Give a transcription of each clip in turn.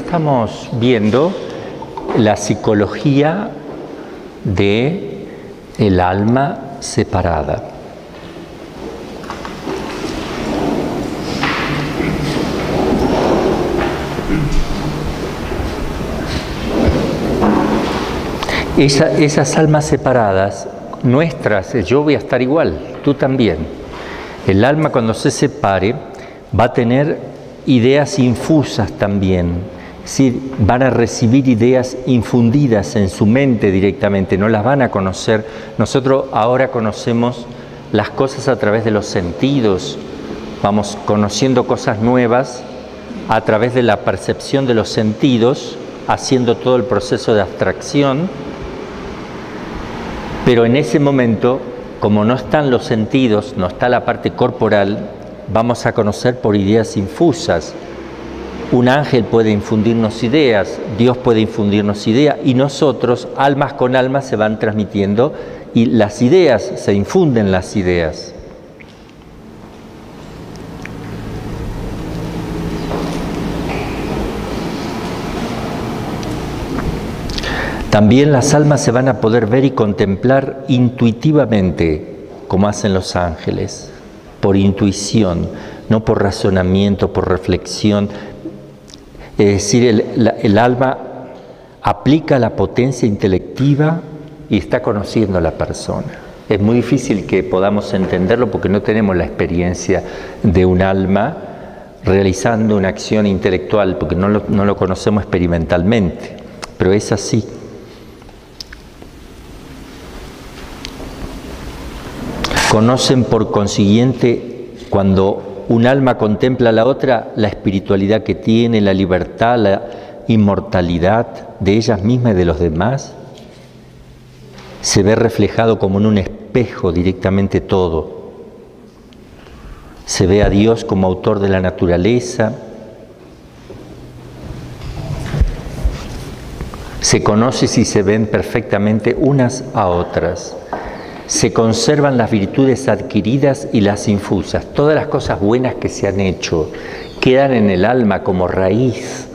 estamos viendo la psicología de el alma separada. Esas almas separadas, nuestras, yo voy a estar igual, tú también. El alma cuando se separe va a tener ideas infusas también, es decir, van a recibir ideas infundidas en su mente directamente, no las van a conocer. Nosotros ahora conocemos las cosas a través de los sentidos, vamos conociendo cosas nuevas a través de la percepción de los sentidos, haciendo todo el proceso de abstracción. Pero en ese momento, como no están los sentidos, no está la parte corporal, vamos a conocer por ideas infusas. Un ángel puede infundirnos ideas, Dios puede infundirnos ideas, y nosotros, almas con almas, se van transmitiendo y las ideas, se infunden las ideas. También las almas se van a poder ver y contemplar intuitivamente, como hacen los ángeles, por intuición, no por razonamiento, por reflexión. Es decir, el alma aplica la potencia intelectiva y está conociendo a la persona. Es muy difícil que podamos entenderlo porque no tenemos la experiencia de un alma realizando una acción intelectual, porque no lo conocemos experimentalmente, pero es así. Conocen por consiguiente, cuando un alma contempla a la otra, la espiritualidad que tiene, la libertad, la inmortalidad de ellas mismas y de los demás. Se ve reflejado como en un espejo directamente todo. Se ve a Dios como autor de la naturaleza. Se conoce y se ven perfectamente unas a otras. Se conservan las virtudes adquiridas y las infusas. Todas las cosas buenas que se han hecho quedan en el alma como raíz.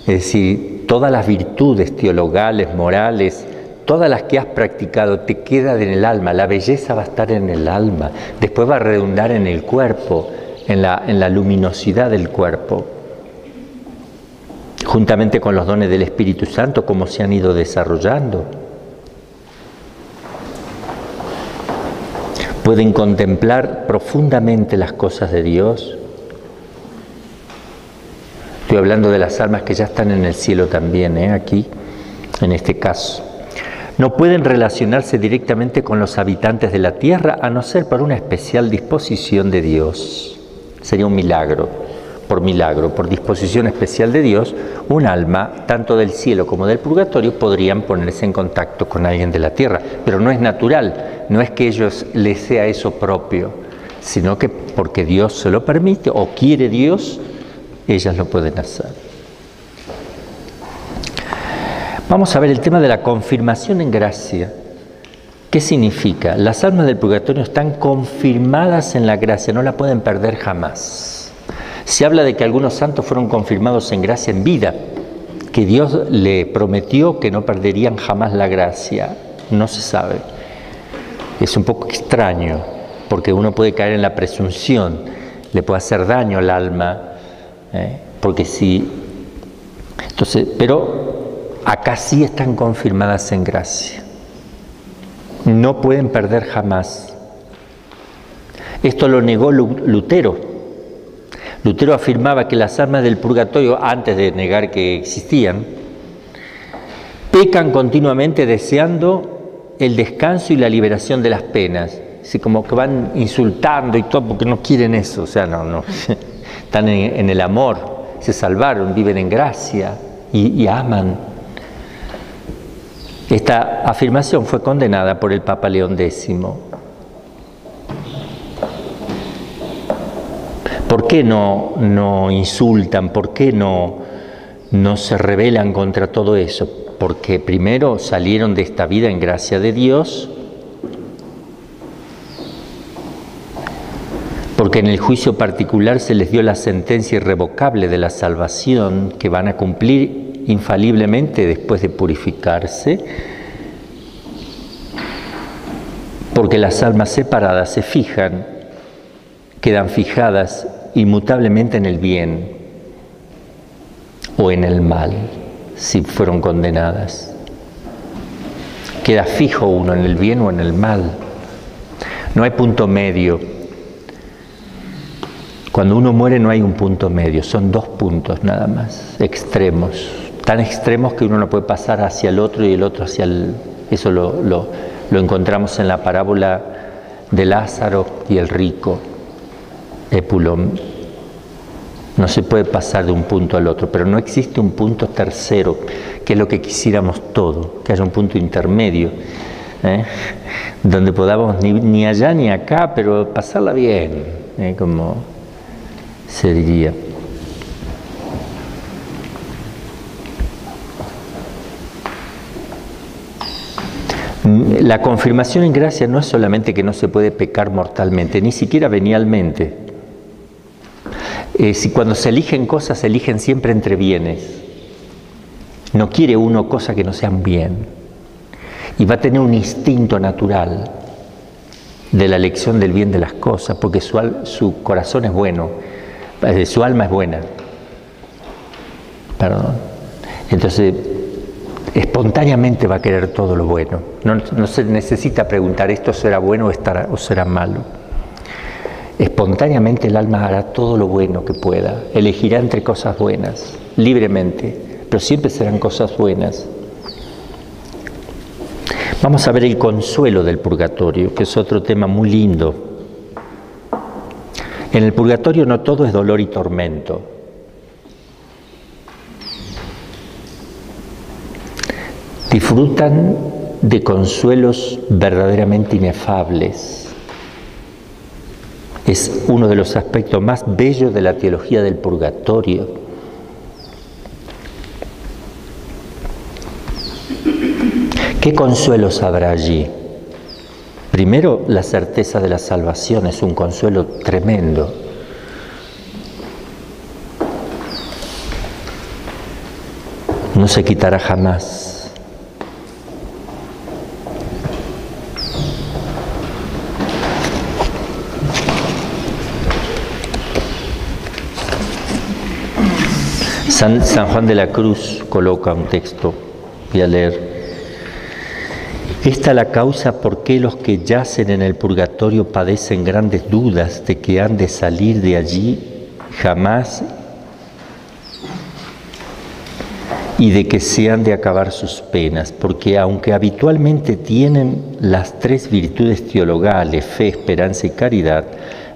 Es decir, todas las virtudes teologales, morales, todas las que has practicado te quedan en el alma. La belleza va a estar en el alma. Después va a redundar en el cuerpo, en la luminosidad del cuerpo. Juntamente con los dones del Espíritu Santo, como se han ido desarrollando. Pueden contemplar profundamente las cosas de Dios. Estoy hablando de las almas que ya están en el cielo también, aquí, en este caso. No pueden relacionarse directamente con los habitantes de la tierra, a no ser por una especial disposición de Dios. Sería un milagro, por disposición especial de Dios, un alma, tanto del cielo como del purgatorio, podrían ponerse en contacto con alguien de la tierra, pero no es natural. No es que ellos les sea eso propio, sino que porque Dios se lo permite o quiere Dios, ellas lo pueden hacer. Vamos a ver el tema de la confirmación en gracia. ¿Qué significa? Las almas del purgatorio están confirmadas en la gracia, no la pueden perder jamás. Se habla de que algunos santos fueron confirmados en gracia en vida, que Dios le prometió que no perderían jamás la gracia. No se sabe. Es un poco extraño, porque uno puede caer en la presunción, le puede hacer daño al alma, porque sí. Entonces, pero acá sí están confirmadas en gracia. No pueden perder jamás. Esto lo negó Lutero. Lutero afirmaba que las almas del purgatorio, antes de negar que existían, pecan continuamente deseando el descanso y la liberación de las penas. Así como que van insultando y todo porque no quieren eso. O sea, no. Están en el amor, se salvaron, viven en gracia y aman. Esta afirmación fue condenada por el Papa León X. ¿Por qué no insultan? ¿Por qué no se rebelan contra todo eso? Porque primero salieron de esta vida en gracia de Dios, porque en el juicio particular se les dio la sentencia irrevocable de la salvación que van a cumplir infaliblemente después de purificarse, porque las almas separadas se fijan, quedan fijadas inmutablemente en el bien o en el mal, si fueron condenadas. Queda fijo uno en el bien o en el mal. No hay punto medio. Cuando uno muere no hay un punto medio, son dos puntos nada más, extremos, tan extremos que uno no puede pasar hacia el otro y el otro hacia el... Eso lo encontramos en la parábola de Lázaro y el rico, Épulon. No se puede pasar de un punto al otro, pero no existe un punto tercero, que es lo que quisiéramos todo, que haya un punto intermedio, donde podamos ni allá ni acá, pero pasarla bien, como se diría. La confirmación en gracia no es solamente que no se puede pecar mortalmente, ni siquiera venialmente. Si cuando se eligen cosas, se eligen siempre entre bienes. No quiere uno cosas que no sean bien. Y va a tener un instinto natural de la elección del bien de las cosas, porque su corazón es bueno, su alma es buena. Perdón. Entonces, espontáneamente va a querer todo lo bueno. No se necesita preguntar, ¿esto será bueno o será malo? Espontáneamente el alma hará todo lo bueno que pueda, elegirá entre cosas buenas, libremente, pero siempre serán cosas buenas. Vamos a ver el consuelo del purgatorio, que es otro tema muy lindo. En el purgatorio no todo es dolor y tormento. Disfrutan de consuelos verdaderamente inefables. Es uno de los aspectos más bellos de la teología del purgatorio. ¿Qué consuelos habrá allí? Primero, la certeza de la salvación es un consuelo tremendo. No se quitará jamás. San Juan de la Cruz coloca un texto, voy a leer. Esta es la causa por qué los que yacen en el purgatorio padecen grandes dudas de que han de salir de allí jamás y de que se han de acabar sus penas, porque aunque habitualmente tienen las tres virtudes teologales, fe, esperanza y caridad,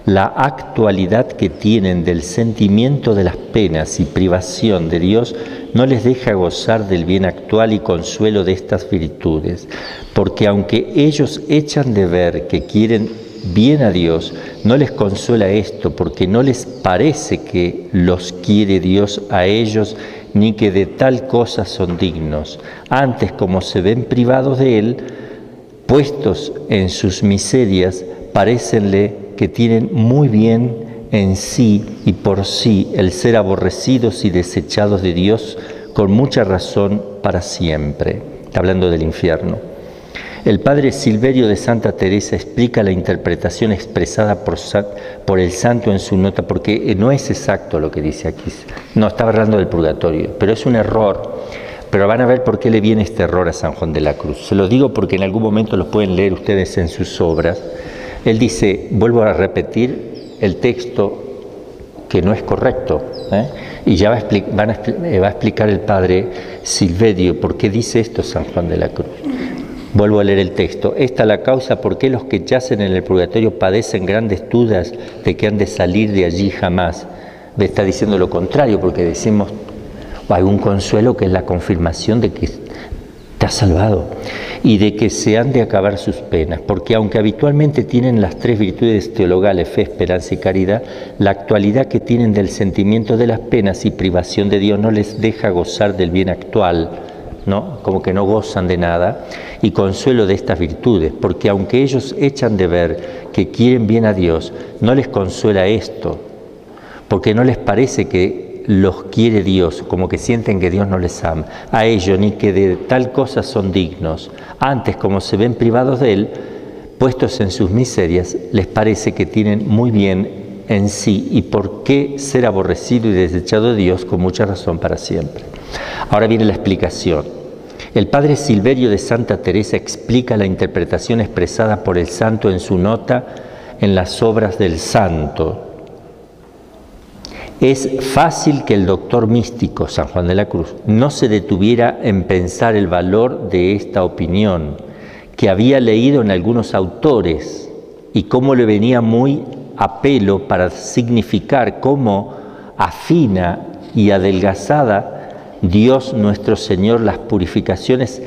la actualidad que tienen del sentimiento de las penas y privación de Dios no les deja gozar del bien actual y consuelo de estas virtudes, porque aunque ellos echan de ver que quieren bien a Dios, no les consuela esto, porque no les parece que los quiere Dios a ellos, ni que de tal cosa son dignos. Antes, como se ven privados de Él, puestos en sus miserias, parécenle que tienen muy bien en sí y por sí el ser aborrecidos y desechados de Dios con mucha razón para siempre. Está hablando del infierno. El padre Silverio de Santa Teresa explica la interpretación expresada por el santo en su nota, porque no es exacto lo que dice aquí. No, está hablando del purgatorio, pero es un error. Pero van a ver por qué le viene este error a San Juan de la Cruz. Se lo digo porque en algún momento lo pueden leer ustedes en sus obras. Él dice, vuelvo a repetir el texto que no es correcto, y ya va a explicar el padre Silverio por qué dice esto San Juan de la Cruz. Vuelvo a leer el texto. Esta es la causa por qué los que yacen en el purgatorio padecen grandes dudas de que han de salir de allí jamás. Está diciendo lo contrario, porque decimos, hay un consuelo que es la confirmación de que te has salvado y de que se han de acabar sus penas, porque aunque habitualmente tienen las tres virtudes teologales, fe, esperanza y caridad, la actualidad que tienen del sentimiento de las penas y privación de Dios no les deja gozar del bien actual, ¿no? Como que no gozan de nada, y consuelo de estas virtudes, porque aunque ellos echan de ver que quieren bien a Dios, no les consuela esto, porque no les parece que los quiere Dios, como que sienten que Dios no les ama a ellos, ni que de tal cosa son dignos. Antes, como se ven privados de Él, puestos en sus miserias, les parece que tienen muy bien en sí y por qué ser aborrecido y desechado de Dios con mucha razón para siempre. Ahora viene la explicación. El padre Silverio de Santa Teresa explica la interpretación expresada por el santo en su nota en las obras del santo. Es fácil que el doctor místico, San Juan de la Cruz, no se detuviera en pensar el valor de esta opinión que había leído en algunos autores y cómo le venía muy a pelo para significar cómo afina y adelgazada Dios nuestro Señor las purificaciones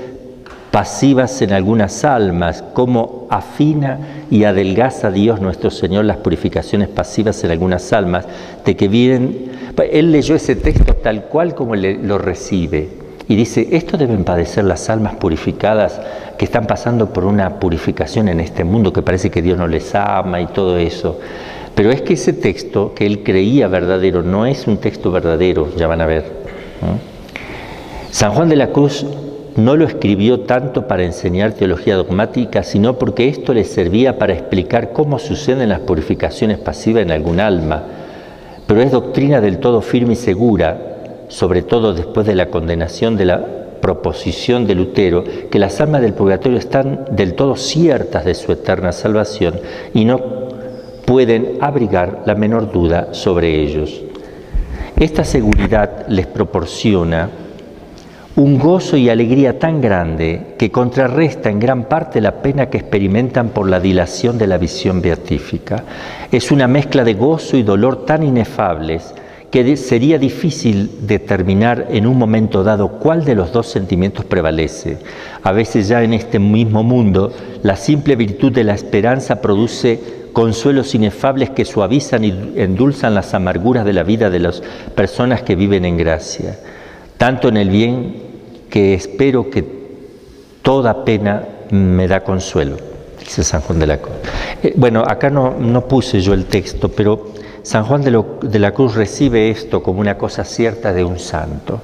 pasivas en algunas almas, cómo afina y adelgaza Dios nuestro Señor las purificaciones pasivas en algunas almas, de que vienen. Él leyó ese texto tal cual como lo recibe y dice, esto deben padecer las almas purificadas que están pasando por una purificación en este mundo, que parece que Dios no les ama y todo eso. Pero es que ese texto que él creía verdadero no es un texto verdadero, ya van a ver, ¿no? San Juan de la Cruz no lo escribió tanto para enseñar teología dogmática, sino porque esto le servía para explicar cómo suceden las purificaciones pasivas en algún alma. Pero es doctrina del todo firme y segura, sobre todo después de la condenación de la proposición de Lutero, que las almas del purgatorio están del todo ciertas de su eterna salvación y no pueden abrigar la menor duda sobre ellos. Esta seguridad les proporciona un gozo y alegría tan grande que contrarresta en gran parte la pena que experimentan por la dilación de la visión beatífica. Es una mezcla de gozo y dolor tan inefables que sería difícil determinar en un momento dado cuál de los dos sentimientos prevalece. A veces ya en este mismo mundo, la simple virtud de la esperanza produce consuelos inefables que suavizan y endulzan las amarguras de la vida de las personas que viven en gracia. Tanto en el bien que espero que toda pena me da consuelo, dice San Juan de la Cruz. Bueno, acá no puse yo el texto, pero San Juan de la Cruz recibe esto como una cosa cierta de un santo,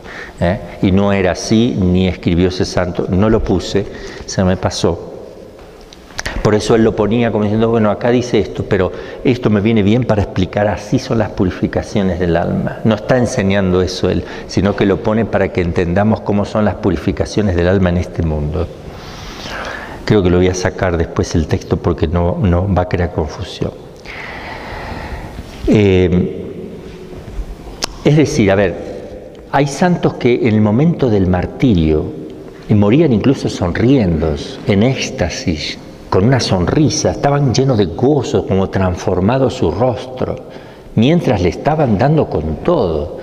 y no era así, ni escribió ese santo, no lo puse, se me pasó. Por eso él lo ponía como diciendo, bueno, acá dice esto, pero esto me viene bien para explicar, así son las purificaciones del alma. No está enseñando eso él, sino que lo pone para que entendamos cómo son las purificaciones del alma en este mundo. Creo que lo voy a sacar después el texto porque no va a crear confusión. Es decir, a ver, hay santos que en el momento del martirio morían incluso sonriendo, en éxtasis, con una sonrisa, estaban llenos de gozo, como transformado su rostro, mientras le estaban dando con todo.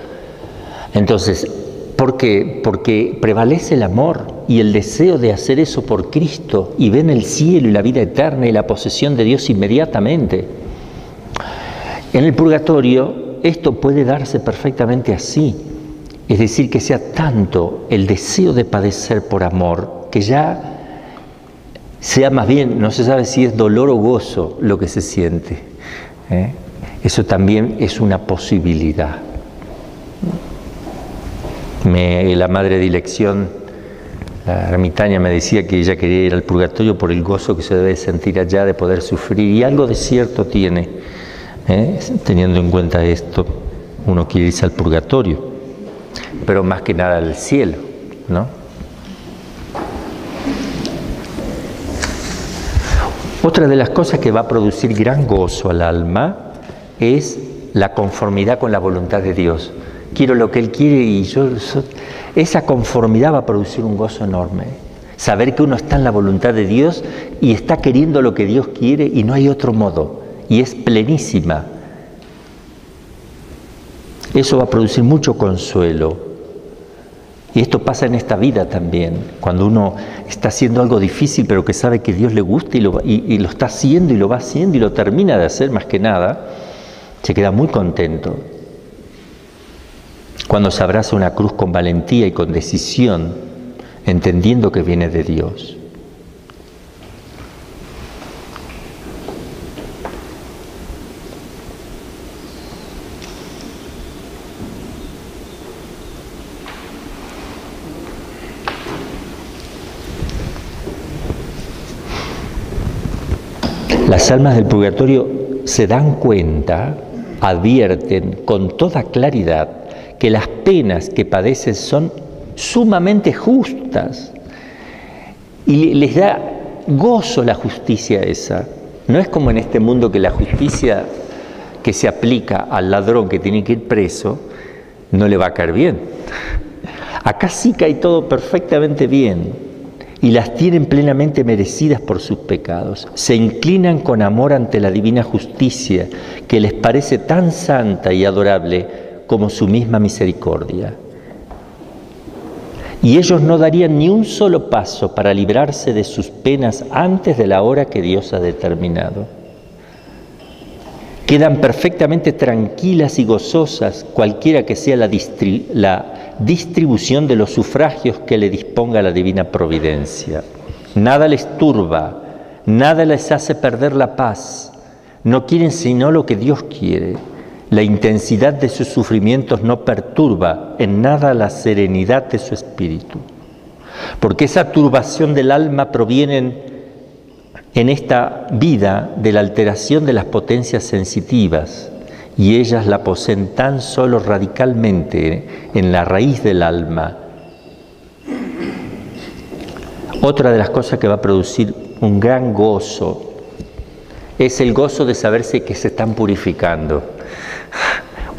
Entonces, ¿por qué? Porque prevalece el amor y el deseo de hacer eso por Cristo, y ven el cielo y la vida eterna y la posesión de Dios inmediatamente. En el purgatorio esto puede darse perfectamente así, es decir, que sea tanto el deseo de padecer por amor, que ya sea más bien, no se sabe si es dolor o gozo lo que se siente. Eso también es una posibilidad. La madre de elección, la ermitaña, me decía que ella quería ir al purgatorio por el gozo que se debe sentir allá de poder sufrir, y algo de cierto tiene, teniendo en cuenta esto, uno quiere irse al purgatorio, pero más que nada al cielo, ¿no? Otra de las cosas que va a producir gran gozo al alma es la conformidad con la voluntad de Dios. Quiero lo que Él quiere y esa conformidad va a producir un gozo enorme. Saber que uno está en la voluntad de Dios y está queriendo lo que Dios quiere y no hay otro modo. Y es plenísima. Eso va a producir mucho consuelo. Y esto pasa en esta vida también, cuando uno está haciendo algo difícil pero que sabe que Dios le gusta y lo está haciendo y lo va haciendo y lo termina de hacer más que nada, se queda muy contento. Cuando se abraza una cruz con valentía y con decisión, entendiendo que viene de Dios. Las almas del purgatorio se dan cuenta, advierten con toda claridad que las penas que padecen son sumamente justas y les da gozo la justicia esa. No es como en este mundo que la justicia que se aplica al ladrón que tiene que ir preso no le va a caer bien. Acá sí cae todo perfectamente bien y las tienen plenamente merecidas por sus pecados. Se inclinan con amor ante la divina justicia que les parece tan santa y adorable como su misma misericordia. Y ellos no darían ni un solo paso para librarse de sus penas antes de la hora que Dios ha determinado. Quedan perfectamente tranquilas y gozosas, cualquiera que sea la distribución de los sufragios que le disponga la divina providencia. Nada les turba, nada les hace perder la paz. No quieren sino lo que Dios quiere. La intensidad de sus sufrimientos no perturba en nada la serenidad de su espíritu, porque esa turbación del alma proviene en esta vida de la alteración de las potencias sensitivas, y ellas la poseen tan solo radicalmente en la raíz del alma. Otra de las cosas que va a producir un gran gozo es el gozo de saberse que se están purificando.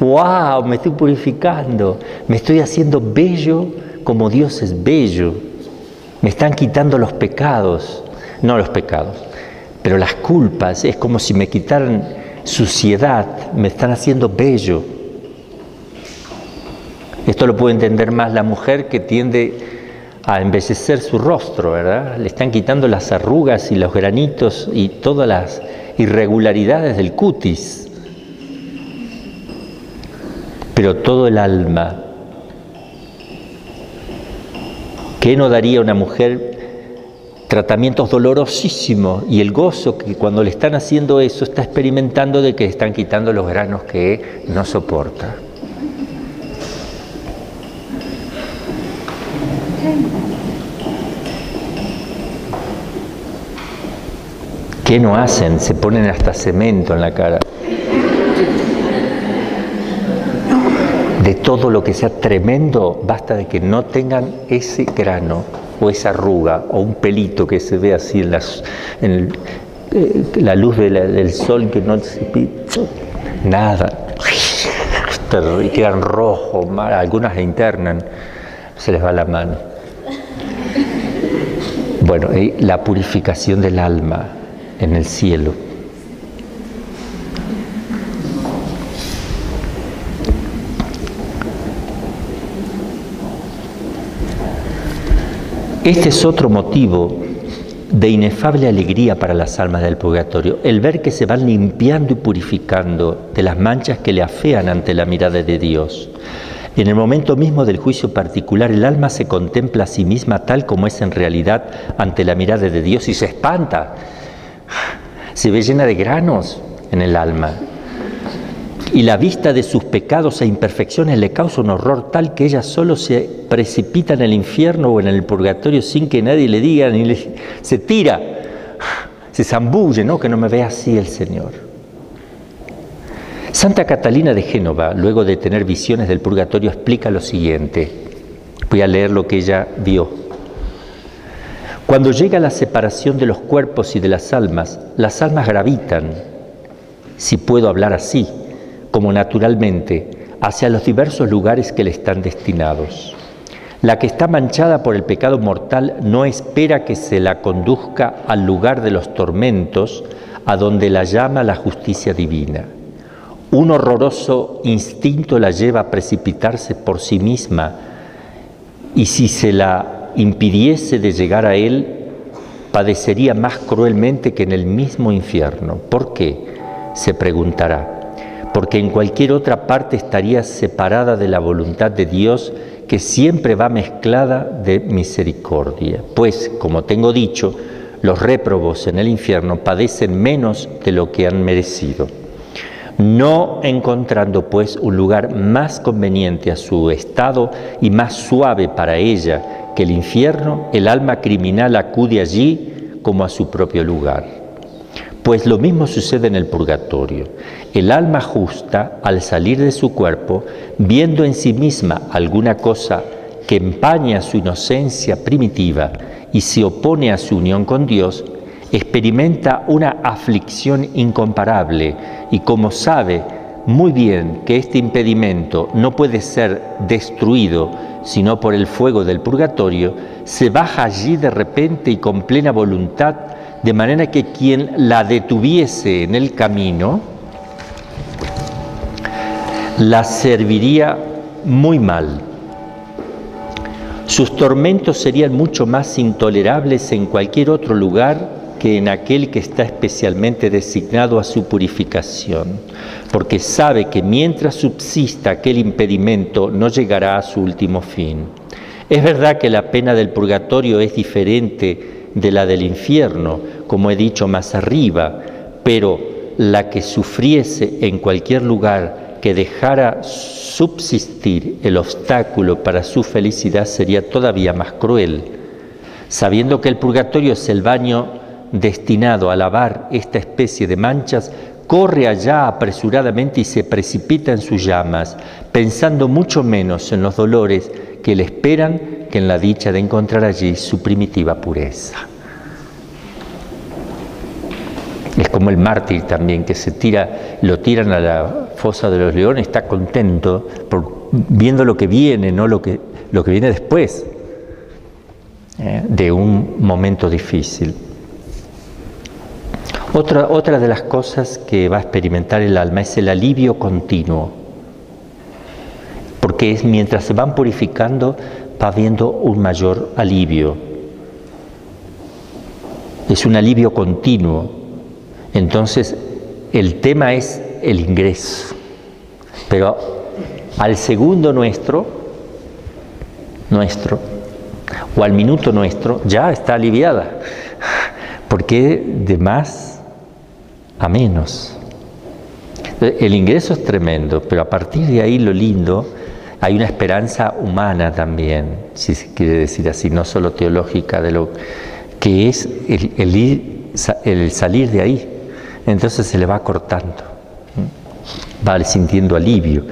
¡Wow! Me estoy purificando, me estoy haciendo bello como Dios es bello. Me están quitando los pecados, no los pecados, pero las culpas. Es como si me quitaran suciedad, me están haciendo bello. Esto lo puede entender más la mujer que tiende a embellecer su rostro, ¿verdad? Le están quitando las arrugas y los granitos y todas las irregularidades del cutis. Pero todo el alma, ¿qué no daría una mujer tratamientos dolorosísimos? Y el gozo que cuando le están haciendo eso está experimentando de que están quitando los granos que no soporta. ¿Qué no hacen? Se ponen hasta cemento en la cara. De todo lo que sea tremendo, basta de que no tengan ese grano o esa arruga o un pelito que se ve así en la luz del sol que no se nada. Quedan rojos, algunas se internan, se les va la mano. Bueno, la purificación del alma en el cielo. Este es otro motivo de inefable alegría para las almas del purgatorio, el ver que se van limpiando y purificando de las manchas que le afean ante la mirada de Dios. En el momento mismo del juicio particular, el alma se contempla a sí misma tal como es en realidad ante la mirada de Dios y se espanta. Se ve llena de granos en el alma. Y la vista de sus pecados e imperfecciones le causa un horror tal que ella solo se precipita en el infierno o en el purgatorio sin que nadie le diga, ni se tira, se zambulle, ¿no? Que no me vea así el Señor. Santa Catalina de Génova, luego de tener visiones del purgatorio, explica lo siguiente. Voy a leer lo que ella vio. Cuando llega la separación de los cuerpos y de las almas gravitan, si puedo hablar así, como naturalmente, hacia los diversos lugares que le están destinados. La que está manchada por el pecado mortal no espera que se la conduzca al lugar de los tormentos, a donde la llama la justicia divina. Un horroroso instinto la lleva a precipitarse por sí misma, y si se la impidiese de llegar a él, padecería más cruelmente que en el mismo infierno. ¿Por qué?, se preguntará. Porque en cualquier otra parte estaría separada de la voluntad de Dios, que siempre va mezclada de misericordia. Pues, como tengo dicho, los réprobos en el infierno padecen menos de lo que han merecido. No encontrando, pues, un lugar más conveniente a su estado y más suave para ella que el infierno, el alma criminal acude allí como a su propio lugar. Pues lo mismo sucede en el purgatorio. El alma justa, al salir de su cuerpo, viendo en sí misma alguna cosa que empaña su inocencia primitiva y se opone a su unión con Dios, experimenta una aflicción incomparable y como sabe muy bien que este impedimento no puede ser destruido sino por el fuego del purgatorio, se baja allí de repente y con plena voluntad, de manera que quien la detuviese en el camino la serviría muy mal. Sus tormentos serían mucho más intolerables en cualquier otro lugar que en aquel que está especialmente designado a su purificación, porque sabe que mientras subsista aquel impedimento no llegará a su último fin. Es verdad que la pena del purgatorio es diferente de la del infierno, como he dicho más arriba, pero la que sufriese en cualquier lugar que dejara subsistir el obstáculo para su felicidad sería todavía más cruel. Sabiendo que el purgatorio es el baño destinado a lavar esta especie de manchas, corre allá apresuradamente y se precipita en sus llamas, pensando mucho menos en los dolores que le esperan que en la dicha de encontrar allí su primitiva pureza. Es como el mártir también, que lo tiran a la fosa de los leones, está contento viendo lo que viene, no lo que viene después de un momento difícil. Otra de las cosas que va a experimentar el alma es el alivio continuo, porque es mientras se van purificando va viendo un mayor alivio. Es un alivio continuo. Entonces el tema es el ingreso, pero al segundo nuestro o al minuto nuestro ya está aliviada, porque de más a menos. El ingreso es tremendo, pero a partir de ahí lo lindo, hay una esperanza humana también, si se quiere decir así, no solo teológica, de lo que es el salir de ahí. Entonces se le va cortando, va sintiendo alivio.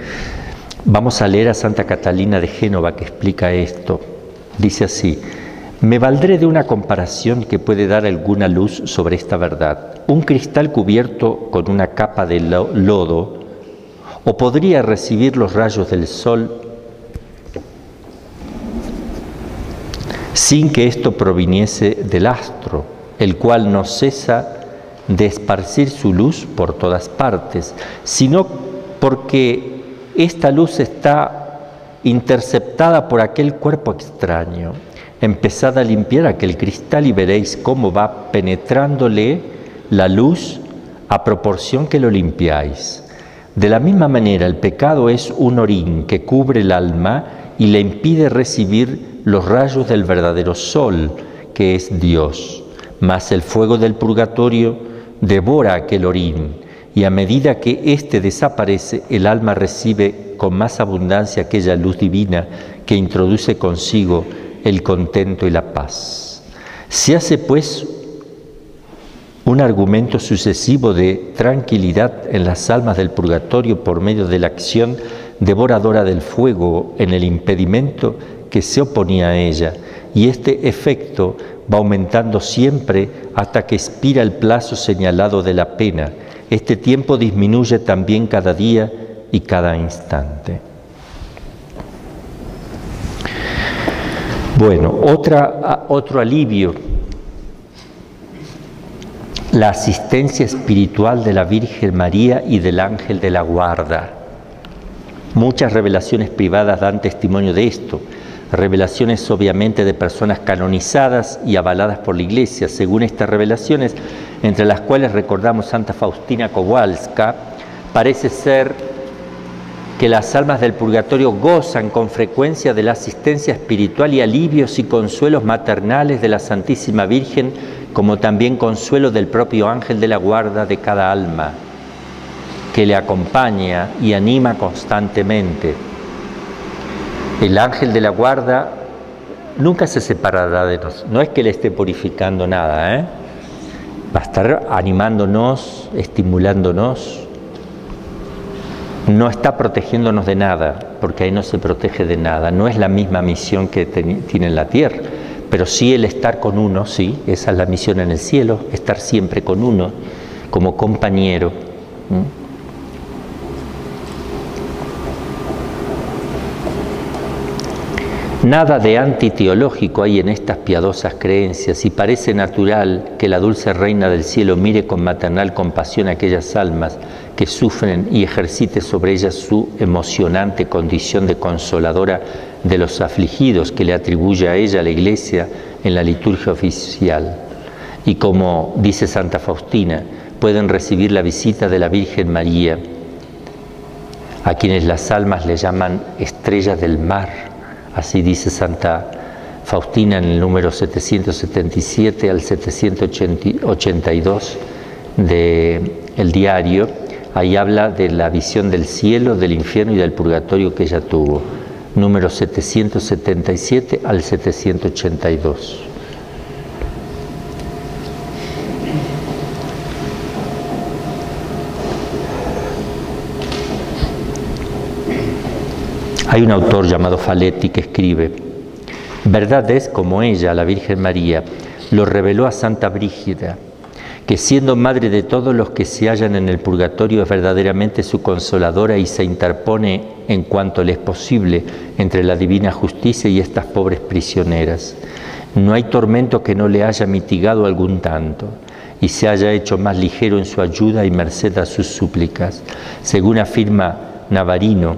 Vamos a leer a Santa Catalina de Génova, que explica esto. Dice así: me valdré de una comparación que puede dar alguna luz sobre esta verdad. Un cristal cubierto con una capa de lodo, o podría recibir los rayos del sol sin que esto proviniese del astro, el cual no cesa de esparcir su luz por todas partes, sino porque esta luz está interceptada por aquel cuerpo extraño. Empezad a limpiar aquel cristal y veréis cómo va penetrándole la luz a proporción que lo limpiáis. De la misma manera, el pecado es un orín que cubre el alma y le impide recibir los rayos del verdadero sol, que es Dios. Mas el fuego del purgatorio devora aquel orín, y a medida que éste desaparece, el alma recibe con más abundancia aquella luz divina que introduce consigo el contento y la paz. Se hace, pues, un argumento sucesivo de tranquilidad en las almas del purgatorio por medio de la acción devoradora del fuego en el impedimento que se oponía a ella, y este efecto va aumentando siempre hasta que expira el plazo señalado de la pena. Este tiempo disminuye también cada día y cada instante. Bueno, otro alivio: la asistencia espiritual de la Virgen María y del ángel de la guarda. Muchas revelaciones privadas dan testimonio de esto. Revelaciones obviamente de personas canonizadas y avaladas por la Iglesia. Según estas revelaciones, entre las cuales recordamos Santa Faustina Kowalska, parece ser que las almas del purgatorio gozan con frecuencia de la asistencia espiritual y alivios y consuelos maternales de la Santísima Virgen, como también consuelo del propio ángel de la guarda de cada alma, que le acompaña y anima constantemente. El ángel de la guarda nunca se separará de nosotros. No es que le esté purificando nada, va a estar animándonos, estimulándonos. No está protegiéndonos de nada, porque ahí no se protege de nada. No es la misma misión que tiene en la tierra, pero sí el estar con uno, sí, esa es la misión en el cielo, estar siempre con uno, como compañero. Nada de antiteológico hay en estas piadosas creencias y parece natural que la dulce Reina del Cielo mire con maternal compasión a aquellas almas que sufren y ejercite sobre ellas su emocionante condición de consoladora de los afligidos que le atribuye a ella la Iglesia en la liturgia oficial. Y como dice Santa Faustina, pueden recibir la visita de la Virgen María, a quienes las almas le llaman estrellas del mar. Así dice Santa Faustina en el número 777 al 782 del diario. Ahí habla de la visión del cielo, del infierno y del purgatorio que ella tuvo. Número 777 al 782. Hay un autor llamado Faletti que escribe: verdad es, como ella, la Virgen María, lo reveló a Santa Brígida, que siendo madre de todos los que se hallan en el purgatorio es verdaderamente su consoladora y se interpone en cuanto le es posible entre la divina justicia y estas pobres prisioneras. No hay tormento que no le haya mitigado algún tanto y se haya hecho más ligero en su ayuda y merced a sus súplicas. Según afirma Navarino,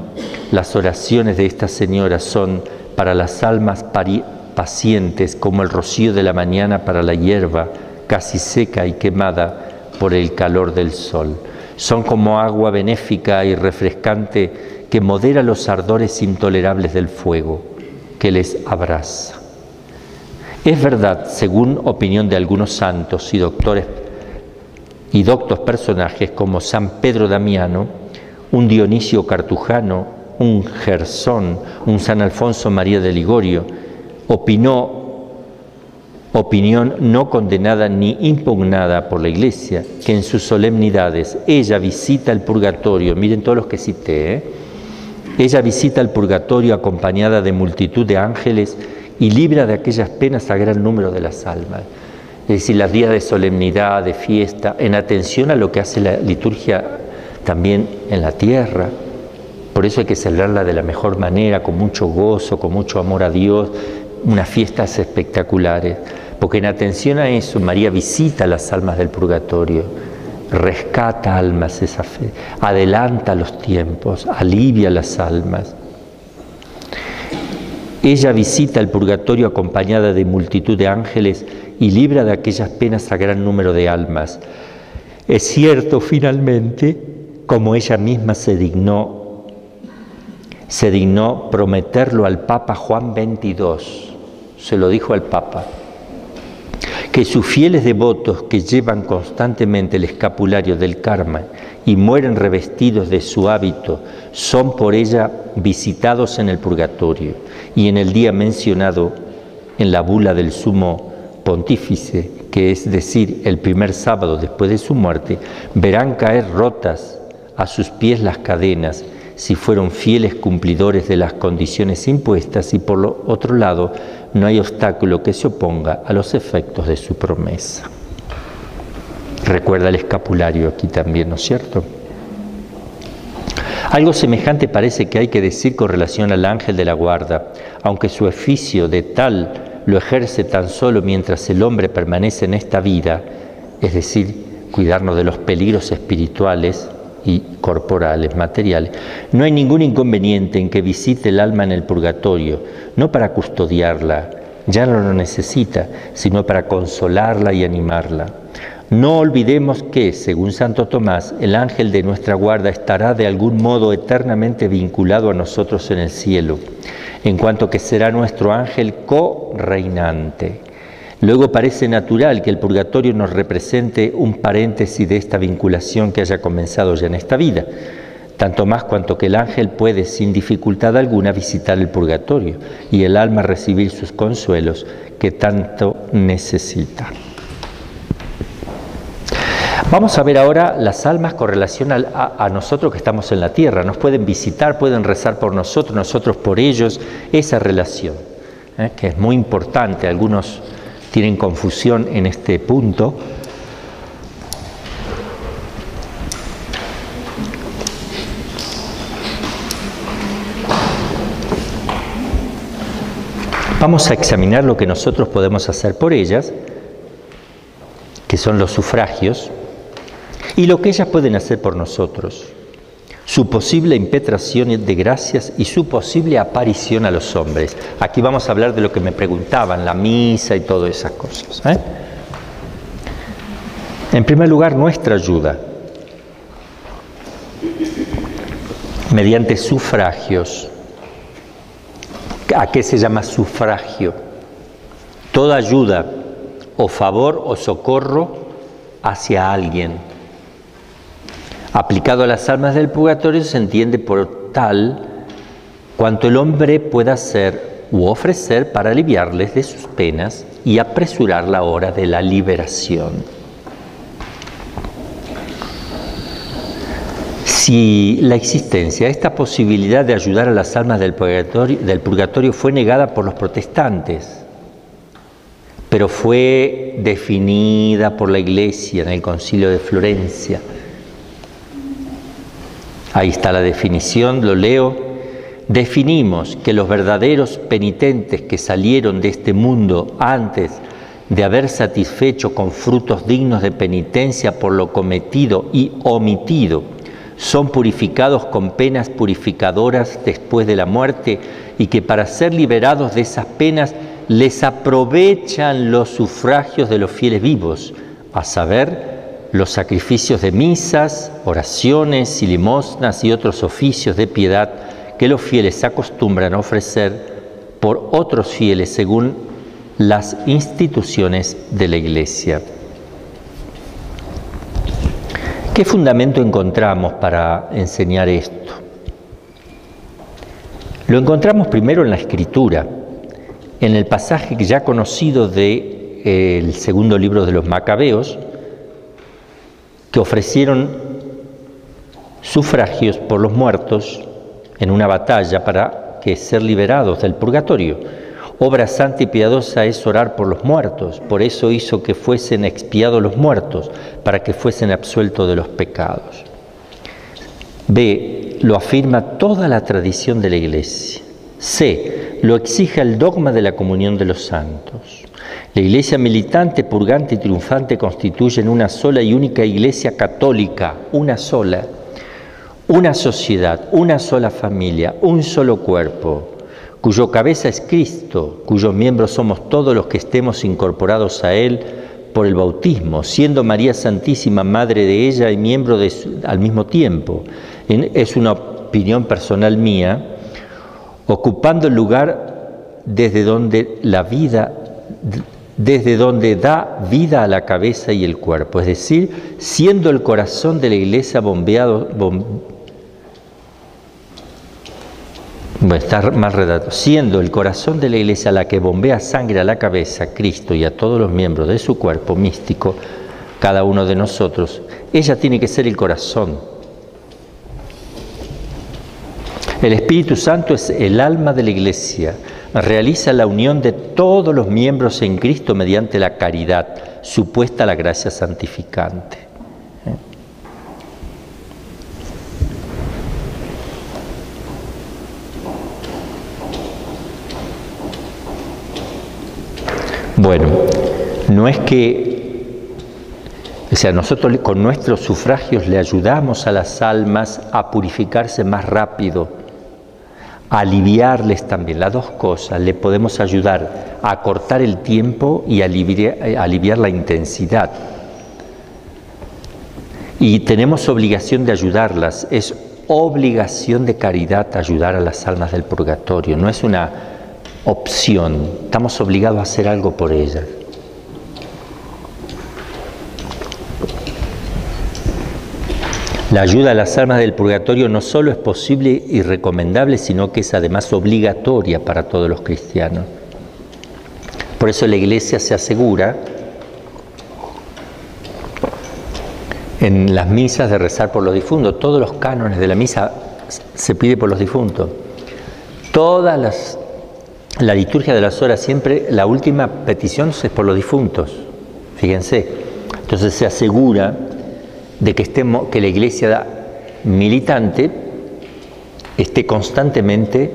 las oraciones de esta señora son para las almas pacientes como el rocío de la mañana para la hierba casi seca y quemada por el calor del sol. Son como agua benéfica y refrescante que modera los ardores intolerables del fuego que les abraza. Es verdad, según opinión de algunos santos y doctos personajes como San Pedro Damiano, un Dionisio Cartujano, un Gersón, un San Alfonso María de Ligorio, opinión no condenada ni impugnada por la Iglesia, que en sus solemnidades ella visita el purgatorio. Miren todos los que cité, Ella visita el purgatorio acompañada de multitud de ángeles y libra de aquellas penas a gran número de las almas. Es decir, las días de solemnidad, de fiesta, en atención a lo que hace la liturgia también en la tierra. Por eso hay que celebrarla de la mejor manera, con mucho gozo, con mucho amor a Dios, unas fiestas espectaculares. Porque en atención a eso, María visita las almas del purgatorio, rescata almas esa fe, adelanta los tiempos, alivia las almas. Ella visita el purgatorio acompañada de multitud de ángeles y libra de aquellas penas a gran número de almas. Es cierto, finalmente, como ella misma se dignó prometerlo al Papa Juan XXII, se lo dijo al Papa, que sus fieles devotos que llevan constantemente el escapulario del Karma y mueren revestidos de su hábito, son por ella visitados en el purgatorio, y en el día mencionado en la bula del sumo pontífice, que es decir, el primer sábado después de su muerte, verán caer rotas a sus pies las cadenas, si fueron fieles cumplidores de las condiciones impuestas, y por lo otro lado, no hay obstáculo que se oponga a los efectos de su promesa. Recuerda el escapulario aquí también, ¿no es cierto? Algo semejante parece que hay que decir con relación al ángel de la guarda, aunque su oficio de tal lo ejerce tan solo mientras el hombre permanece en esta vida, es decir, cuidarnos de los peligros espirituales y corporales, materiales. No hay ningún inconveniente en que visite el alma en el purgatorio, no para custodiarla, ya no lo necesita, sino para consolarla y animarla. No olvidemos que, según Santo Tomás, el ángel de nuestra guarda estará de algún modo eternamente vinculado a nosotros en el cielo, en cuanto que será nuestro ángel co-reinante. Luego parece natural que el purgatorio nos represente un paréntesis de esta vinculación que haya comenzado ya en esta vida, tanto más cuanto que el ángel puede sin dificultad alguna visitar el purgatorio y el alma recibir sus consuelos que tanto necesita. Vamos a ver ahora las almas con relación a nosotros que estamos en la tierra. Nos pueden visitar, pueden rezar por nosotros, nosotros por ellos. Esa relación, que es muy importante. Algunos tienen confusión en este punto. Vamos a examinar lo que nosotros podemos hacer por ellas, que son los sufragios, y lo que ellas pueden hacer por nosotros, su posible impetración de gracias y su posible aparición a los hombres. Aquí vamos a hablar de lo que me preguntaban, la misa y todas esas cosas. En primer lugar, nuestra ayuda, mediante sufragios. ¿A qué se llama sufragio? Toda ayuda o favor o socorro hacia alguien. Aplicado a las almas del purgatorio se entiende por tal cuanto el hombre pueda hacer u ofrecer para aliviarles de sus penas y apresurar la hora de la liberación. Si la existencia, esta posibilidad de ayudar a las almas del purgatorio fue negada por los protestantes, pero fue definida por la Iglesia en el Concilio de Florencia. Ahí está la definición, lo leo. Definimos que los verdaderos penitentes que salieron de este mundo antes de haber satisfecho con frutos dignos de penitencia por lo cometido y omitido, son purificados con penas purificadoras después de la muerte y que para ser liberados de esas penas les aprovechan los sufragios de los fieles vivos, a saber, los sacrificios de misas, oraciones y limosnas y otros oficios de piedad que los fieles acostumbran a ofrecer por otros fieles según las instituciones de la Iglesia. ¿Qué fundamento encontramos para enseñar esto? Lo encontramos primero en la Escritura, en el pasaje ya conocido del segundo libro de los Macabeos, que ofrecieron sufragios por los muertos en una batalla para que ser liberados del purgatorio. Obra santa y piadosa es orar por los muertos, por eso hizo que fuesen expiados los muertos, para que fuesen absueltos de los pecados. B. Lo afirma toda la tradición de la Iglesia. C. Lo exige el dogma de la comunión de los santos. La Iglesia militante, purgante y triunfante constituyen una sola y única Iglesia católica, una sola, una sociedad, una sola familia, un solo cuerpo, cuyo cabeza es Cristo, cuyos miembros somos todos los que estemos incorporados a Él por el bautismo, siendo María Santísima madre de ella y miembro al mismo tiempo. Es una opinión personal mía, ocupando el lugar desde donde da vida a la cabeza y el cuerpo, es decir, siendo el corazón de la Iglesia está mal redactado, siendo el corazón de la Iglesia la que bombea sangre a la cabeza, Cristo y a todos los miembros de su cuerpo místico, cada uno de nosotros, ella tiene que ser el corazón. El Espíritu Santo es el alma de la Iglesia, realiza la unión de todos los miembros en Cristo mediante la caridad, supuesta a la gracia santificante. Bueno, no es que, nosotros con nuestros sufragios le ayudamos a las almas a purificarse más rápido, a aliviarles también, las dos cosas, le podemos ayudar a acortar el tiempo y aliviar la intensidad. Y tenemos obligación de ayudarlas. Es obligación de caridad ayudar a las almas del purgatorio. No es una opción. Estamos obligados a hacer algo por ellas. La ayuda a las almas del purgatorio no solo es posible y recomendable, sino que es además obligatoria para todos los cristianos. Por eso la Iglesia se asegura en las misas de rezar por los difuntos. Todos los cánones de la misa se pide por los difuntos. La liturgia de las horas, siempre la última petición es por los difuntos. Fíjense. Entonces se asegura de que la Iglesia militante esté constantemente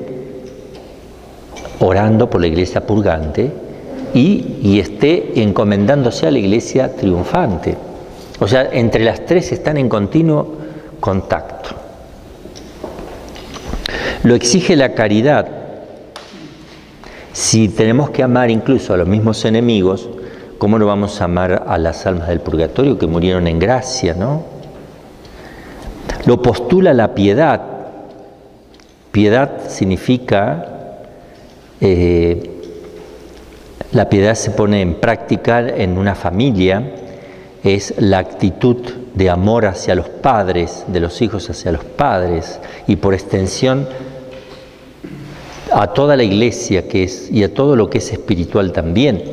orando por la Iglesia purgante y esté encomendándose a la Iglesia triunfante. O sea, entre las tres están en continuo contacto. Lo exige la caridad. Si tenemos que amar incluso a los mismos enemigos, ¿cómo no vamos a amar a las almas del purgatorio que murieron en gracia, no? Lo postula la piedad. Piedad significa, la piedad se pone en práctica en una familia, es la actitud de amor hacia los padres, de los hijos hacia los padres, y por extensión a toda la Iglesia y a todo lo que es espiritual también.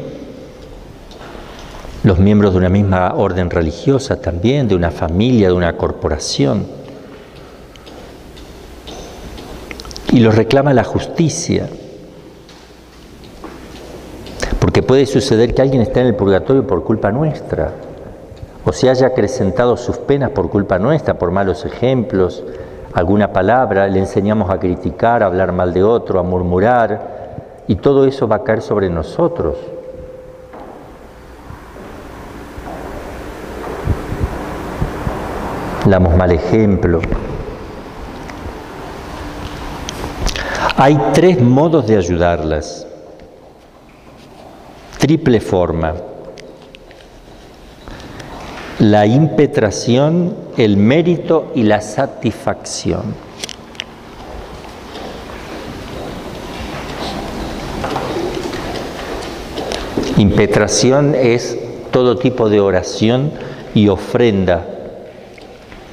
Los miembros de una misma orden religiosa también, de una familia, de una corporación. Y los reclama la justicia. Porque puede suceder que alguien esté en el purgatorio por culpa nuestra, o se haya acrecentado sus penas por culpa nuestra, por malos ejemplos, alguna palabra, le enseñamos a criticar, a hablar mal de otro, a murmurar, y todo eso va a caer sobre nosotros. Damos mal ejemplo. Hay 3 modos de ayudarlas. Triple forma. La impetración, el mérito y la satisfacción. Impetración es todo tipo de oración y ofrenda.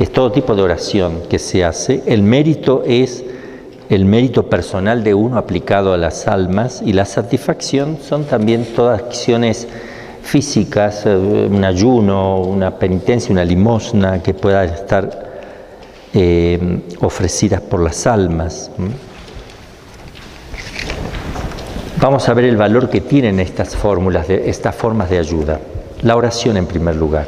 Es todo tipo de oración que se hace. El mérito es el mérito personal de uno aplicado a las almas, y la satisfacción son también todas acciones físicas, un ayuno, una penitencia, una limosna que puedan estar ofrecidas por las almas. Vamos a ver el valor que tienen estas formas de ayuda. La oración en primer lugar.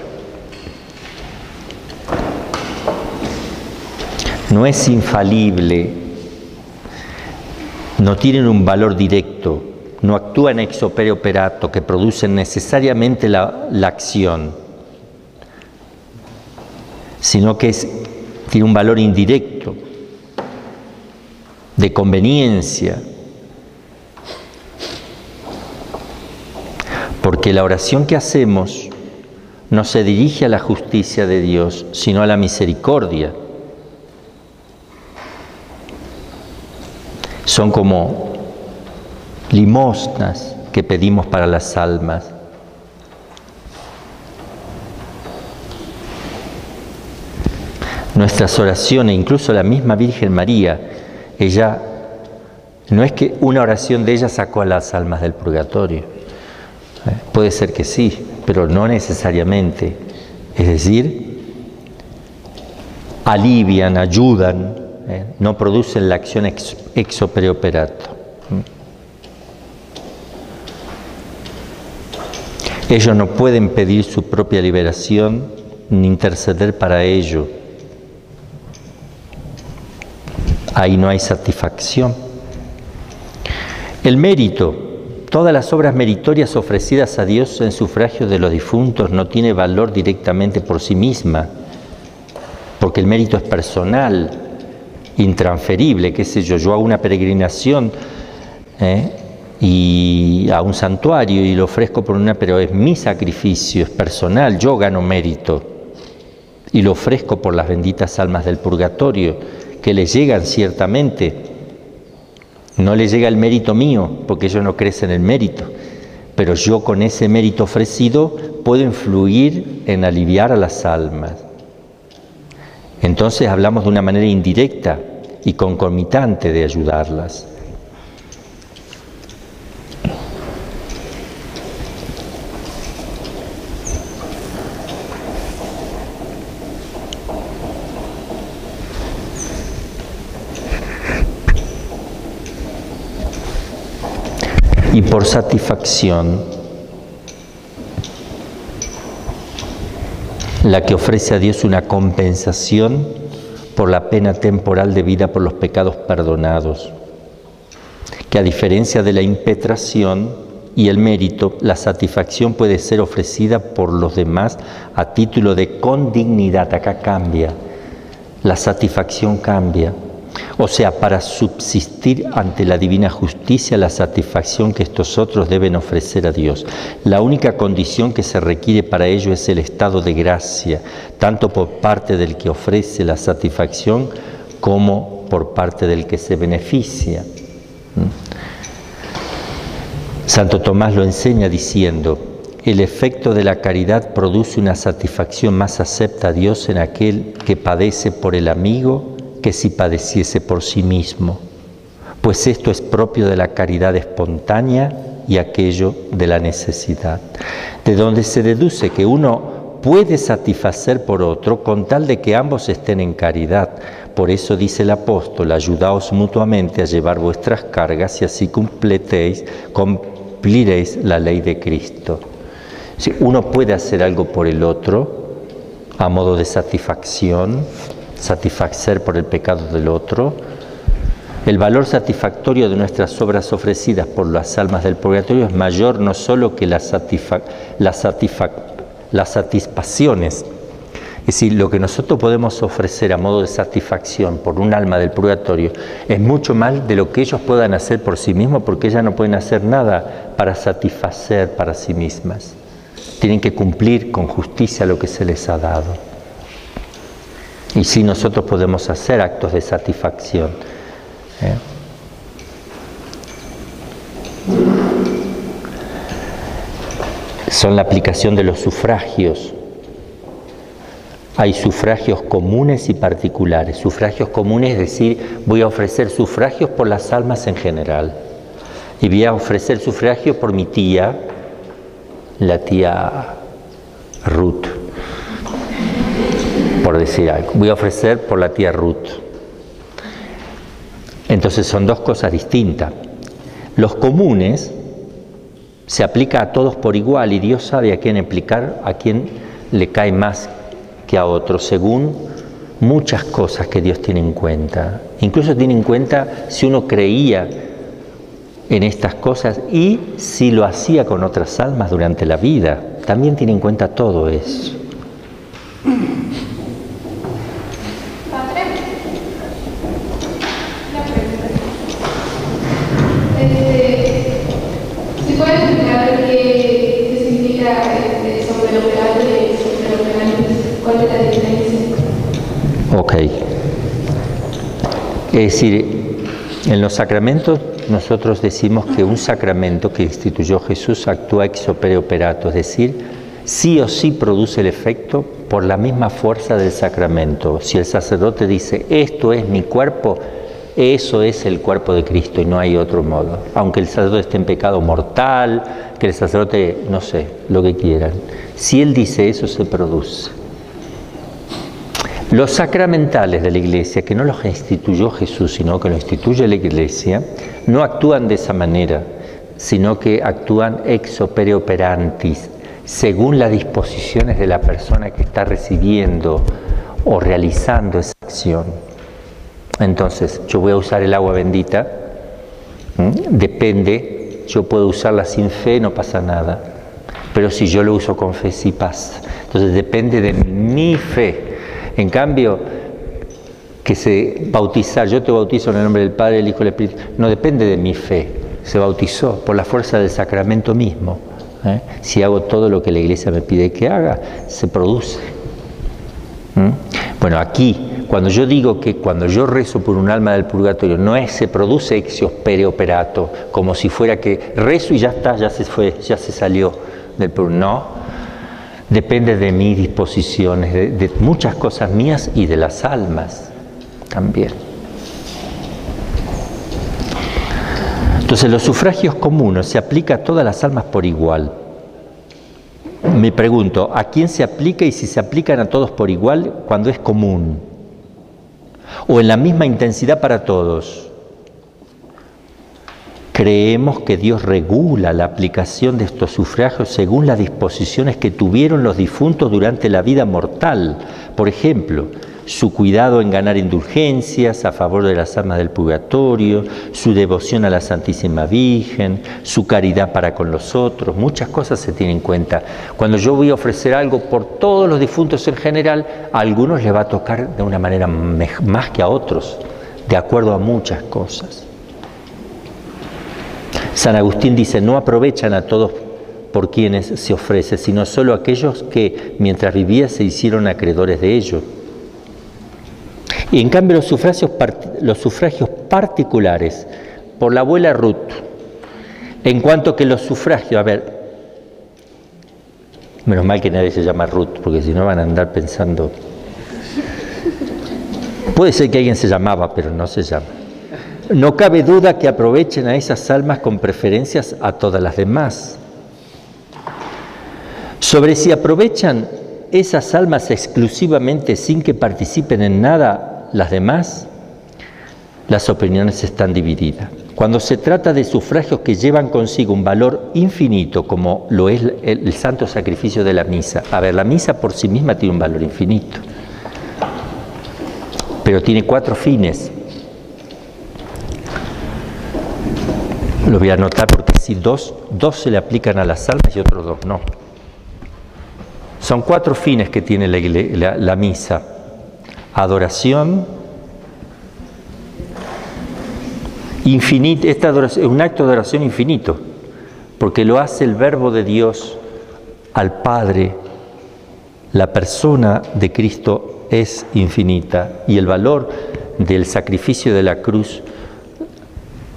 No es infalible, no tienen un valor directo, no actúan ex opere operato, que producen necesariamente la acción, sino que tiene un valor indirecto, de conveniencia, porque la oración que hacemos no se dirige a la justicia de Dios, sino a la misericordia. Son como limosnas que pedimos para las almas. Nuestras oraciones, incluso la misma Virgen María, ella, no es que una oración de ella sacó a las almas del purgatorio. Puede ser que sí, pero no necesariamente. Es decir, alivian, ayudan, no producen la acción ex opere operato. Ellos no pueden pedir su propia liberación ni interceder para ello. Ahí no hay satisfacción. El mérito. Todas las obras meritorias ofrecidas a Dios en sufragio de los difuntos no tiene valor directamente por sí misma, porque el mérito es personal, intransferible. Qué sé yo hago una peregrinación y a un santuario y lo ofrezco pero es mi sacrificio, es personal, yo gano mérito. y lo ofrezco por las benditas almas del purgatorio, que les llegan ciertamente. No les llega el mérito mío, porque ellos no crecen en el mérito, pero yo con ese mérito ofrecido puedo influir en aliviar a las almas. Entonces hablamos de una manera indirecta y concomitante de ayudarlas. Y por satisfacción, la que ofrece a Dios una compensación por la pena temporal debida por los pecados perdonados, que a diferencia de la impetración y el mérito, la satisfacción puede ser ofrecida por los demás a título de condignidad. Acá cambia, la satisfacción cambia. O sea, para subsistir ante la divina justicia, la satisfacción que estos otros deben ofrecer a Dios. La única condición que se requiere para ello es el estado de gracia, tanto por parte del que ofrece la satisfacción como por parte del que se beneficia. Santo Tomás lo enseña diciendo: el efecto de la caridad produce una satisfacción más acepta a Dios en aquel que padece por el amigo que si padeciese por sí mismo, pues esto es propio de la caridad espontánea y aquello de la necesidad, de donde se deduce que uno puede satisfacer por otro con tal de que ambos estén en caridad. Por eso dice el apóstol: ayudaos mutuamente a llevar vuestras cargas y así cumpliréis la ley de Cristo. Si uno puede hacer algo por el otro a modo de satisfacción, satisfacer por el pecado del otro. El valor satisfactorio de nuestras obras ofrecidas por las almas del purgatorio es mayor no solo que las satisfacciones, es decir, lo que nosotros podemos ofrecer a modo de satisfacción por un alma del purgatorio es mucho más de lo que ellos puedan hacer por sí mismos, porque ellas no pueden hacer nada para satisfacer para sí mismas. Tienen que cumplir con justicia lo que se les ha dado. Y sí, nosotros podemos hacer actos de satisfacción. Son la aplicación de los sufragios. Hay sufragios comunes y particulares. Sufragios comunes es decir, voy a ofrecer sufragios por las almas en general. Y voy a ofrecer sufragios por mi tía, la tía Ruth, por decir algo. Voy a ofrecer por la tía Ruth. Entonces son dos cosas distintas. Los comunes se aplica a todos por igual y Dios sabe a quién aplicar, a quién le cae más que a otro, según muchas cosas que Dios tiene en cuenta. Incluso tiene en cuenta si uno creía en estas cosas y si lo hacía con otras almas durante la vida. También tiene en cuenta todo eso. ¿Se puede explicar qué significa sobreoperante y superoperantes? ¿Cuál es la diferencia? Ok. Es decir, en los sacramentos nosotros decimos que un sacramento que instituyó Jesús actúa ex opere operato, es decir, sí o sí produce el efecto por la misma fuerza del sacramento. Si el sacerdote dice, esto es mi cuerpo, eso es el cuerpo de Cristo y no hay otro modo. Aunque el sacerdote esté en pecado mortal, que el sacerdote, no sé, lo que quieran. Si él dice eso, se produce. Los sacramentales de la Iglesia, que no los instituyó Jesús, sino que lo instituye la Iglesia, no actúan de esa manera, sino que actúan ex opere operantis, según las disposiciones de la persona que está recibiendo o realizando esa acción. Entonces, yo voy a usar el agua bendita, depende, yo puedo usarla sin fe, no pasa nada, pero si yo lo uso con fe, sí pasa. Entonces, depende de mi fe. En cambio, que se bautizar, yo te bautizo en el nombre del Padre, del Hijo y del Espíritu, no depende de mi fe, se bautizó por la fuerza del sacramento mismo. Si hago todo lo que la Iglesia me pide que haga, se produce. Bueno, aquí, cuando yo digo que cuando yo rezo por un alma del purgatorio, no es se produce ex opere operato, como si fuera que rezo y ya está, ya se fue, ya se salió del purgatorio. No, depende de mis disposiciones, de muchas cosas mías y de las almas también. Entonces, los sufragios comunes se aplica a todas las almas por igual. Me pregunto, ¿a quién se aplica y si se aplican a todos por igual cuando es común? ¿O en la misma intensidad para todos? Creemos que Dios regula la aplicación de estos sufragios según las disposiciones que tuvieron los difuntos durante la vida mortal. Por ejemplo, su cuidado en ganar indulgencias a favor de las almas del purgatorio, su devoción a la Santísima Virgen, su caridad para con los otros, muchas cosas se tienen en cuenta. Cuando yo voy a ofrecer algo por todos los difuntos en general, a algunos les va a tocar de una manera más que a otros, de acuerdo a muchas cosas. San Agustín dice, no aprovechan a todos por quienes se ofrece, sino solo aquellos que, mientras vivía, se hicieron acreedores de ello. Y en cambio los sufragios particulares por la abuela Ruth, en cuanto que los sufragios, a ver, menos mal que nadie se llama Ruth, porque si no van a andar pensando, puede ser que alguien se llamaba, pero no se llama. No cabe duda que aprovechen a esas almas con preferencias a todas las demás. Sobre si aprovechan esas almas exclusivamente sin que participen en nada las demás, las opiniones están divididas. Cuando se trata de sufragios que llevan consigo un valor infinito, como lo es el santo sacrificio de la misa. A ver, la misa por sí misma tiene un valor infinito, pero tiene 4 fines. Lo voy a anotar porque sí, dos se le aplican a las almas y otros 2 no. Son 4 fines que tiene la misa. Adoración, infinito, esta adoración es un acto de adoración infinito, porque lo hace el Verbo de Dios al Padre. La persona de Cristo es infinita y el valor del sacrificio de la cruz,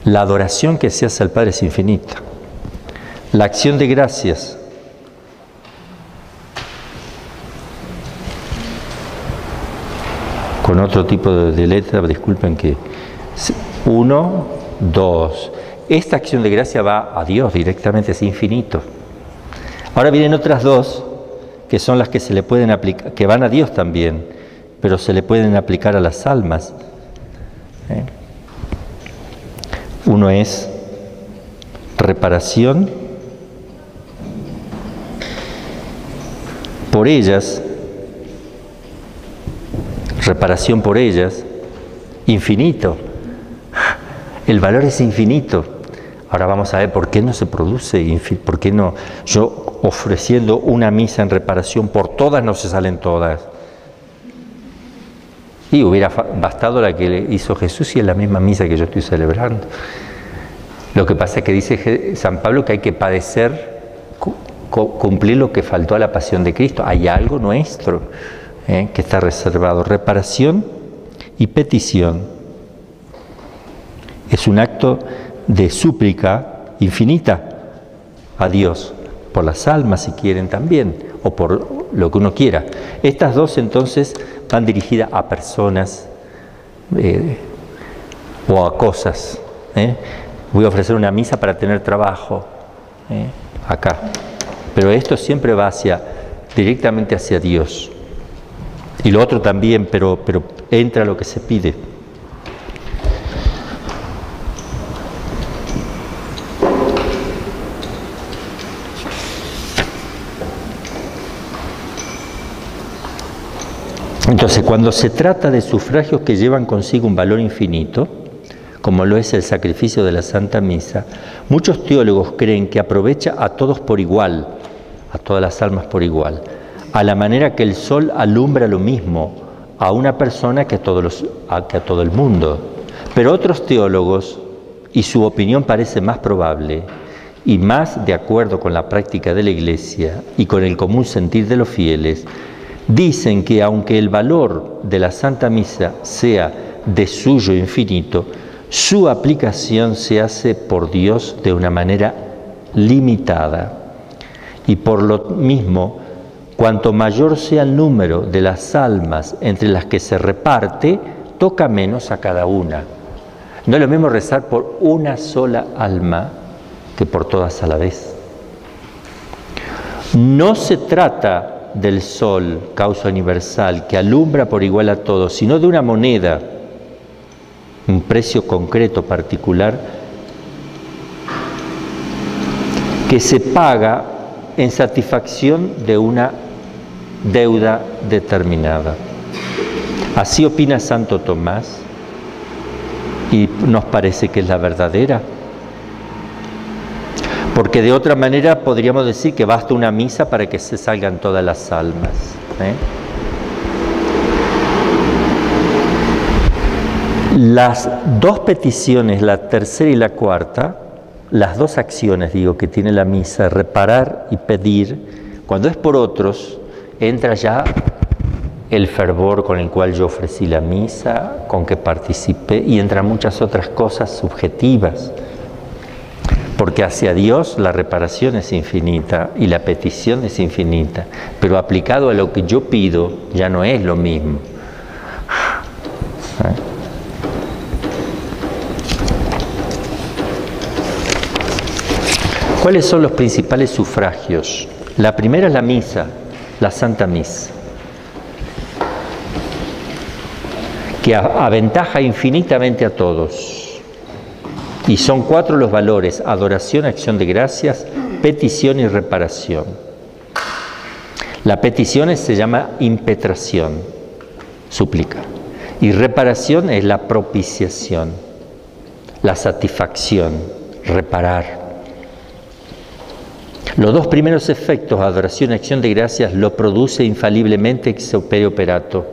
la adoración que se hace al Padre es infinita. La acción de gracias, con otro tipo de letra, disculpen que 1, 2. Esta acción de gracia va a Dios directamente, es infinito. Ahora vienen otras 2 que son las que se le pueden aplicar, que van a Dios también, pero se le pueden aplicar a las almas. Uno es reparación por ellas. Reparación por ellas, infinito. El valor es infinito. Ahora vamos a ver por qué no se produce, por qué no. Yo ofreciendo una misa en reparación por todas no se salen todas. Y hubiera bastado la que le hizo Jesús y es la misma misa que yo estoy celebrando. Lo que pasa es que dice San Pablo que hay que padecer, cumplir lo que faltó a la pasión de Cristo. Hay algo nuestro que está reservado. Reparación y petición. Es un acto de súplica infinita a Dios, por las almas si quieren también, o por lo que uno quiera. Estas 2 entonces van dirigidas a personas o a cosas. Voy a ofrecer una misa para tener trabajo, acá. Pero esto siempre va directamente hacia Dios. Y lo otro también, pero entra lo que se pide. Entonces, cuando se trata de sufragios que llevan consigo un valor infinito, como lo es el sacrificio de la Santa Misa, muchos teólogos creen que aprovecha a todos por igual, a todas las almas por igual, a la manera que el sol alumbra lo mismo a una persona que a todo el mundo. Pero otros teólogos, y su opinión parece más probable y más de acuerdo con la práctica de la Iglesia y con el común sentir de los fieles, dicen que aunque el valor de la Santa Misa sea de suyo infinito, su aplicación se hace por Dios de una manera limitada. Y por lo mismo, cuanto mayor sea el número de las almas entre las que se reparte, toca menos a cada una. No es lo mismo rezar por una sola alma que por todas a la vez. No se trata del sol, causa universal, que alumbra por igual a todos, sino de una moneda, un precio concreto, particular, que se paga en satisfacción de una deuda determinada. Así opina Santo Tomás, y nos parece que es la verdadera. Porque de otra manera podríamos decir que basta una misa para que se salgan todas las almas. Las dos peticiones, la tercera y la cuarta, las dos acciones, que tiene la misa, reparar y pedir, cuando es por otros, entra ya el fervor con el cual yo ofrecí la misa, con que participé, y entran muchas otras cosas subjetivas. Porque hacia Dios la reparación es infinita y la petición es infinita, pero aplicado a lo que yo pido ya no es lo mismo. ¿Cuáles son los principales sufragios? La primera es la misa, la Santa Misa, que aventaja infinitamente a todos. Y son 4 los valores: adoración, acción de gracias, petición y reparación. La petición se llama impetración, súplica. Y reparación es la propiciación, la satisfacción, reparar. Los dos primeros efectos, adoración y acción de gracias, lo produce infaliblemente ex opere operato.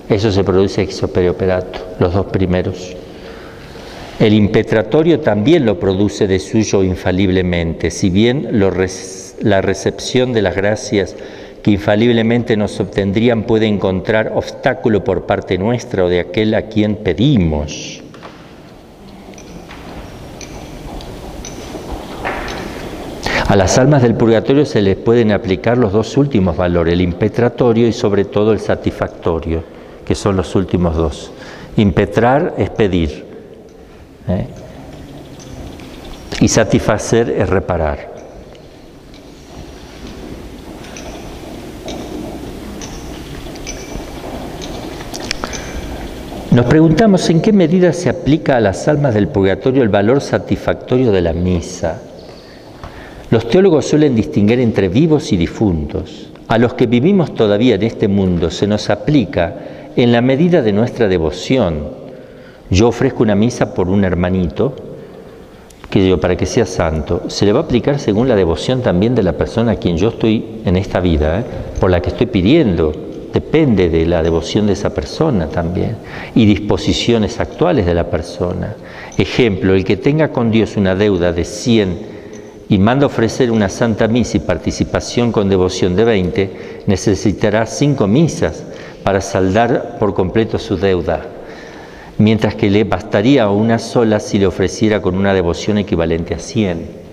Eso se produce ex opere operato, los dos primeros. El impetratorio también lo produce de suyo infaliblemente, si bien la recepción de las gracias que infaliblemente nos obtendrían puede encontrar obstáculo por parte nuestra o de aquel a quien pedimos. A las almas del purgatorio se les pueden aplicar los dos últimos valores, el impetratorio y sobre todo el satisfactorio, que son los últimos dos. Impetrar es pedir, y satisfacer es reparar. Nos preguntamos en qué medida se aplica a las almas del purgatorio el valor satisfactorio de la misa. Los teólogos suelen distinguir entre vivos y difuntos. A los que vivimos todavía en este mundo se nos aplica en la medida de nuestra devoción. Yo ofrezco una misa por un hermanito, para que sea santo. Se le va a aplicar según la devoción también de la persona a quien yo estoy en esta vida, por la que estoy pidiendo. Depende de la devoción de esa persona también y disposiciones actuales de la persona. Ejemplo, el que tenga con Dios una deuda de 100 y manda ofrecer una santa misa y participación con devoción de 20, necesitará 5 misas para saldar por completo su deuda, mientras que le bastaría una sola si le ofreciera con una devoción equivalente a 100.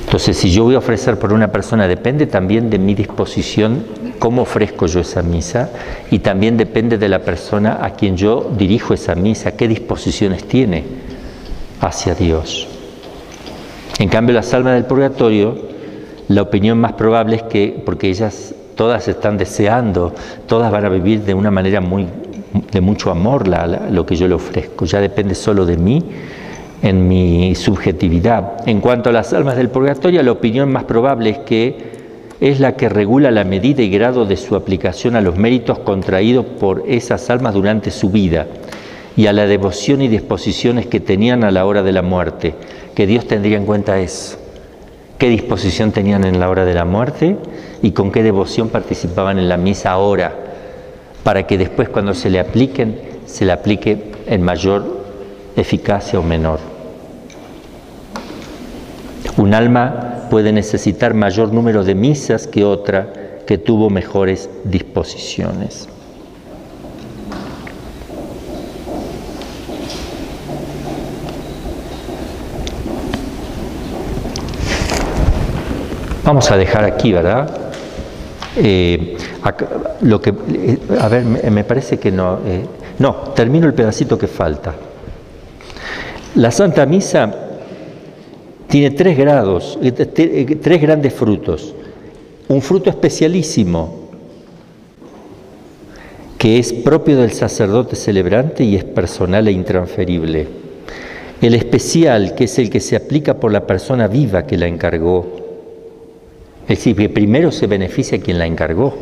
Entonces, si yo voy a ofrecer por una persona, depende también de mi disposición, cómo ofrezco yo esa misa, y también depende de la persona a quien yo dirijo esa misa, qué disposiciones tiene hacia Dios. En cambio, las almas del purgatorio, la opinión más probable es que, porque ellas todas están deseando, todas van a vivir de una manera de mucho amor lo que yo le ofrezco, ya depende solo de mí, en mi subjetividad. En cuanto a las almas del purgatorio, la opinión más probable es que es la que regula la medida y grado de su aplicación a los méritos contraídos por esas almas durante su vida y a la devoción y disposiciones que tenían a la hora de la muerte, que Dios tendría en cuenta eso. ¿Qué disposición tenían en la hora de la muerte y con qué devoción participaban en la misa ahora? Para que después, cuando se le aplique en mayor eficacia o menor. Un alma puede necesitar mayor número de misas que otra que tuvo mejores disposiciones. Vamos a dejar aquí, ¿verdad? A ver, me parece que no. No, termino el pedacito que falta. La Santa Misa tiene 3 grados, 3 grandes frutos. Un fruto especialísimo, que es propio del sacerdote celebrante y es personal e intransferible. El especial, que es el que se aplica por la persona viva que la encargó. Es decir, que primero se beneficia a quien la encargó.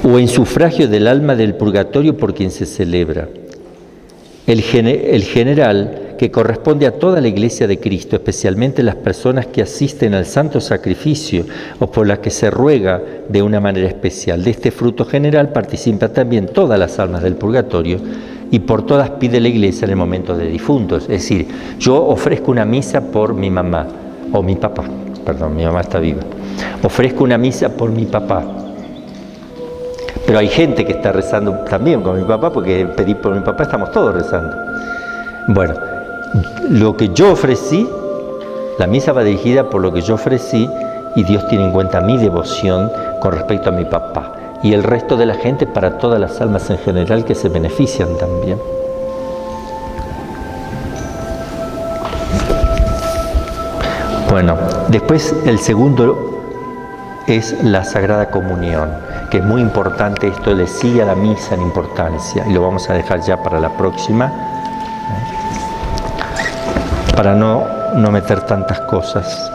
O en sufragio del alma del purgatorio por quien se celebra. El general, que corresponde a toda la Iglesia de Cristo, especialmente las personas que asisten al santo sacrificio o por las que se ruega de una manera especial. De este fruto general participa también todas las almas del purgatorio y por todas pide la Iglesia en el momento de difuntos. Es decir, yo ofrezco una misa por mi mamá, o mi papá, perdón, mi mamá está viva. Ofrezco una misa por mi papá. Pero hay gente que está rezando también con mi papá, porque pedí por mi papá, estamos todos rezando. Bueno, lo que yo ofrecí, la misa va dirigida por lo que yo ofrecí y Dios tiene en cuenta mi devoción con respecto a mi papá. Y el resto de la gente para todas las almas en general que se benefician también. Bueno, después el segundo es la Sagrada Comunión, que es muy importante, esto le sigue a la misa en importancia, y lo vamos a dejar ya para la próxima, para no meter tantas cosas.